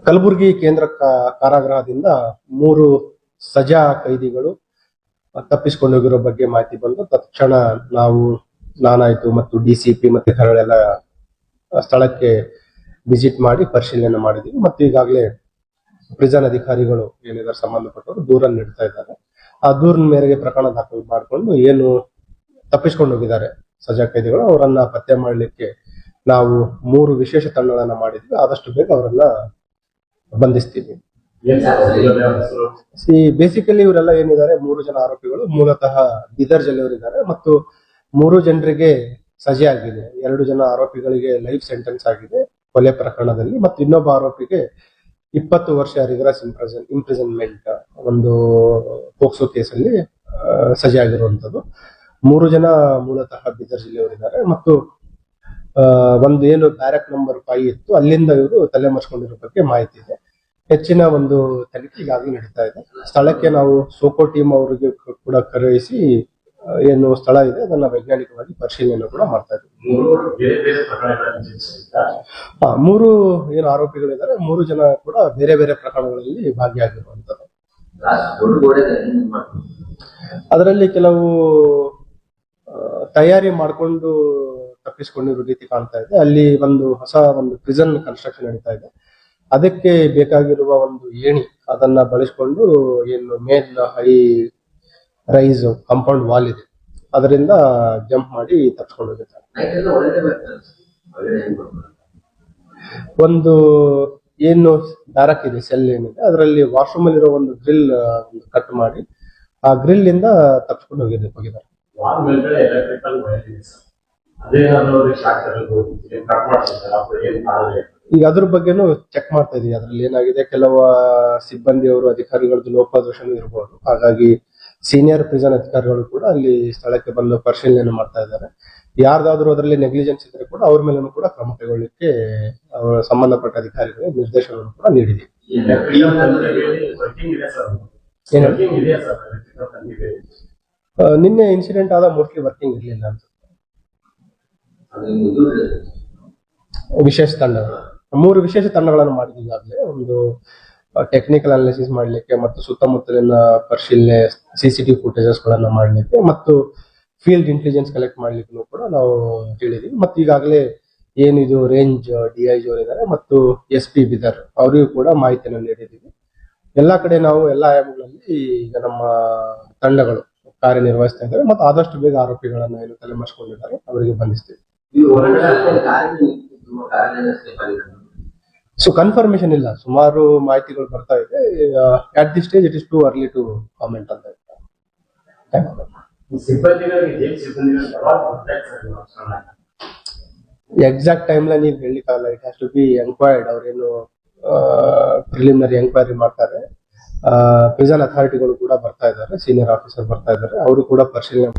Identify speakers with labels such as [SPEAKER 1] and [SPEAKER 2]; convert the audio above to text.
[SPEAKER 1] ಕಲಬುರಗಿ ಕೇಂದ್ರ ಕಾರಾಗೃಹದಿಂದ 3 ಸಜಾ ಕೈದಿಗಳು ತಪ್ಪಿಸಿಕೊಂಡೋಗಿರೋ ಬಗ್ಗೆ ಮಾಹಿತಿ ಬಂದು ತಕ್ಷಣ ನಾನಾಯ್ತು ಮತ್ತು ಡಿಸಿಪಿ ಮತ್ತೆ ಇತರರೆಲ್ಲ ಸ್ಥಳಕ್ಕೆ ವಿಸಿಟ್ ಮಾಡಿ ಪರಿಶೀಲನೆ ಮಾಡಿದೀವಿ. ಮತ್ತು ಈಗಾಗಲೇ ಪ್ರಿಸನ್ ಅಧಿಕಾರಿಗಳು ಏನಿದ್ದಾರೆ ಸಂಬಂಧಪಟ್ಟವರು ದೂರ ನೀಡ್ತಾ ಇದ್ದಾರೆ. ಆ ದೂರಿನ ಮೇರೆಗೆ ಪ್ರಕರಣ ದಾಖಲು ಮಾಡಿಕೊಂಡು ಏನು ತಪ್ಪಿಸಿಕೊಂಡು ಹೋಗಿದ್ದಾರೆ ಸಜಾ ಕೈದಿಗಳು ಅವರನ್ನ ಪತ್ತೆ ಮಾಡಲಿಕ್ಕೆ ನಾವು 3 ವಿಶೇಷ ತಂಡಗಳನ್ನ ಮಾಡಿದ್ವಿ. ಆದಷ್ಟು ಬೇಗ ಅವರನ್ನ ಬಂಧಿಸ್ತೀವಿ. ಬೇಸಿಕಲಿ ಇವರೆಲ್ಲ ಏನಿದ್ದಾರೆ 3 ಜನ ಆರೋಪಿಗಳು ಮೂಲತಃ ಬೀದರ್ ಜಿಲ್ಲೆಯವರಿದ್ದಾರೆ ಮತ್ತು 3 ಜನರಿಗೆ ಸಜೆ ಆಗಿದೆ. 2 ಜನ ಆರೋಪಿಗಳಿಗೆ ಲೈಫ್ ಸೆಂಟೆನ್ಸ್ ಆಗಿದೆ ಕೊಲೆ ಪ್ರಕರಣದಲ್ಲಿ ಮತ್ತು ಇನ್ನೊಬ್ಬ ಆರೋಪಿಗೆ 20 ವರ್ಷ ರಿಗರಸ್ ಇಂಪ್ರಿಸನ್ಮೆಂಟ್ ಒಂದು ಪೋಕ್ಸೋ ಕೇಸಲ್ಲಿ ಸಜೆ ಆಗಿರುವಂತದ್ದು. 3 ಜನ ಮೂಲತಃ ಬೀದರ್ ಜಿಲ್ಲೆಯವರಿದ್ದಾರೆ ಮತ್ತು ಒಂದು ಏನು ಬ್ಯಾರಕ್ ನಂಬರ್ 5 ಇತ್ತು ಅಲ್ಲಿಂದ ಇವರು ತಲೆಮರೆಸಿಕೊಂಡಿರೋ ಬಗ್ಗೆ ಮಾಹಿತಿ ಇದೆ. ಹೆಚ್ಚಿನ ಒಂದು ತನಿಖೆ ಈಗಾಗಲೇ ನಡೀತಾ ಇದೆ. ಸ್ಥಳಕ್ಕೆ ನಾವು ಸೋಕೋ ಟೀಮ್ ಅವರಿಗೆ ಕೂಡ ಕರೆಯಿಸಿ ಏನು ಸ್ಥಳ ಇದೆ ಅದನ್ನ ವೈಜ್ಞಾನಿಕವಾಗಿ ಪರಿಶೀಲನೆ ಕೂಡ ಮಾಡ್ತಾ ಇದ್ದೀವಿ. 3 ಏನು ಆರೋಪಿಗಳಿದ್ದಾರೆ 3 ಜನ ಕೂಡ ಬೇರೆ ಬೇರೆ ಪ್ರಕರಣಗಳಲ್ಲಿ ಭಾಗಿಯಾಗಿರುವಂತದ್ದು. ಅದರಲ್ಲಿ ಕೆಲವು ತಯಾರಿ ಮಾಡಿಕೊಂಡು ತಪ್ಪಿಸಿಕೊಂಡಿರೋ ರೀತಿ ಕಾಣ್ತಾ ಇದೆ. ಅಲ್ಲಿ ಹೊಸ ಪ್ರಿಸನ್ ಕನ್ಸ್ಟ್ರಕ್ಷನ್ ನಡೀತಾ ಇದೆ. ಅದಕ್ಕೆ ಬೇಕಾಗಿರುವ ಒಂದು ಏಣಿ ಅದನ್ನ ಬಳಸಿಕೊಂಡು ಏನು main high rise compound wall ಇದೆ ಅದರಿಂದ ಜಂಪ್ ಮಾಡಿ ತಪ್ಪಿಸ್ಕೊಂಡು ಹೋಗಿದ್ದಾರೆ. ಒಂದು ಏನು ಬ್ಯಾರಕ್ ಇದೆ ಸೆಲ್ ಏನಿದೆ ಅದರಲ್ಲಿ ವಾಶ್ರೂಮ್ ಅಲ್ಲಿ ಇರೋ ಒಂದು ಗ್ರಿಲ್ ಕಟ್ ಮಾಡಿ ಆ ಗ್ರಿಲ್ ಇಂದ ತಪ್ಪಿಸ್ಕೊಂಡು ಹೋಗಿದ್ದಾರೆ. ಈಗ ಅದ್ರ ಬಗ್ಗೆನೂ ಚೆಕ್ ಮಾಡ್ತಾ ಇದೀವಿ. ಅದ್ರಲ್ಲಿ ಏನಾಗಿದೆ ಕೆಲವು ಸಿಬ್ಬಂದಿಯವರು ಅಧಿಕಾರಿಗಳದ್ದು ಲೋಪದೋಷನೂ ಇರಬಹುದು. ಹಾಗಾಗಿ ಸೀನಿಯರ್ ಪ್ರಿಸನ್ ಅಧಿಕಾರಿಗಳು ಕೂಡ ಅಲ್ಲಿ ಸ್ಥಳಕ್ಕೆ ಬಂದು ಪರಿಶೀಲನೆ ಮಾಡ್ತಾ ಇದ್ದಾರೆ. ಯಾರ್ದಾದ್ರೂ ಅದರಲ್ಲಿ ನೆಗ್ಲಿಜೆನ್ಸ್ ಇದ್ರೆ ಕೂಡ ಅವ್ರ ಮೇಲೂ ಕೂಡ ಕ್ರಮ ಕೈಗೊಳ್ಳಲಿಕ್ಕೆ ಸಂಬಂಧಪಟ್ಟ ಅಧಿಕಾರಿಗಳಿಗೆ ನಿರ್ದೇಶನವನ್ನು ಕೂಡ ನೀಡಿದೆ. ನಿನ್ನೆ ಇನ್ಸಿಡೆಂಟ್ ಆದ ಮೋಸ್ಟ್ಲಿ ವರ್ಕಿಂಗ್ ಇರಲಿಲ್ಲ ಅಂತ. ವಿಶೇಷ ತಂಡ 3 ವಿಶೇಷ ತಂಡಗಳನ್ನು ಮಾಡಿದ್ವಿ ಈಗಾಗಲೇ. ಒಂದು ಟೆಕ್ನಿಕಲ್ ಅನಾಲಿಸಿಸ್ ಮಾಡಲಿಕ್ಕೆ ಮತ್ತು ಸುತ್ತಮುತ್ತಲಿನ ಪರಿಶೀಲನೆ ಸಿಸಿಟಿವಿ ಫುಟೇಜಸ್ ಗಳನ್ನ ಮಾಡಲಿಕ್ಕೆ ಮತ್ತು ಫೀಲ್ಡ್ ಇಂಟೆಲಿಜೆನ್ಸ್ ಕಲೆಕ್ಟ್ ಮಾಡ್ಲಿಕ್ಕೂ ಕೂಡ ನಾವು ಹೇಳಿದೀವಿ. ಮತ್ತು ಈಗಾಗಲೇ ಏನಿದು ರೇಂಜ್ DIG ಅವರಿದ್ದಾರೆ ಮತ್ತು SP ಬೀದರ್ ಅವರಿಗೂ ಕೂಡ ಮಾಹಿತಿಯನ್ನು ನೀಡಿದ್ದೀವಿ. ಎಲ್ಲಾ ಕಡೆ ನಾವು ಎಲ್ಲಾ ಆಯಾಮಗಳಲ್ಲಿ ಈಗ ನಮ್ಮ ತಂಡಗಳು ಕಾರ್ಯನಿರ್ವಹಿಸ್ತಾ ಇದ್ದಾರೆ ಮತ್ತು ಆದಷ್ಟು ಬೇಗ ಆರೋಪಿಗಳನ್ನ ಏನು ತಲೆಮರೆಸಿಕೊಂಡಿದ್ದಾರೆ ಅವರಿಗೆ ಬಂಧಿಸ್ತೀವಿ. ಸೊ ಕನ್ಫರ್ಮೇಶನ್ ಇಲ್ಲ, ಸುಮಾರು ಮಾಹಿತಿಗಳು ಬರ್ತಾ ಇದೆ. At the stage it is too early to comment ಅಂತ. ಎಕ್ಸಾಕ್ಟ್ ಟೈಮ್ ಲೈನ್ ಈಗ ಹೇಳಲಿಕ್ಕಾಗಲ್ಲ. It has to be enquired. ಅವ್ರೇನು ಪ್ರಿಲಿಮಿನರಿ ಎಂಕ್ವೈರಿ ಮಾಡ್ತಾರೆ. ಪ್ರಿಸನ್ ಅಥಾರಿಟಿಗಳು ಕೂಡ ಬರ್ತಾ ಇದ್ದಾರೆ, ಸೀನಿಯರ್ ಆಫೀಸರ್ ಬರ್ತಾ ಇದ್ದಾರೆ, ಅವರು ಕೂಡ ಪರಿಶೀಲನೆ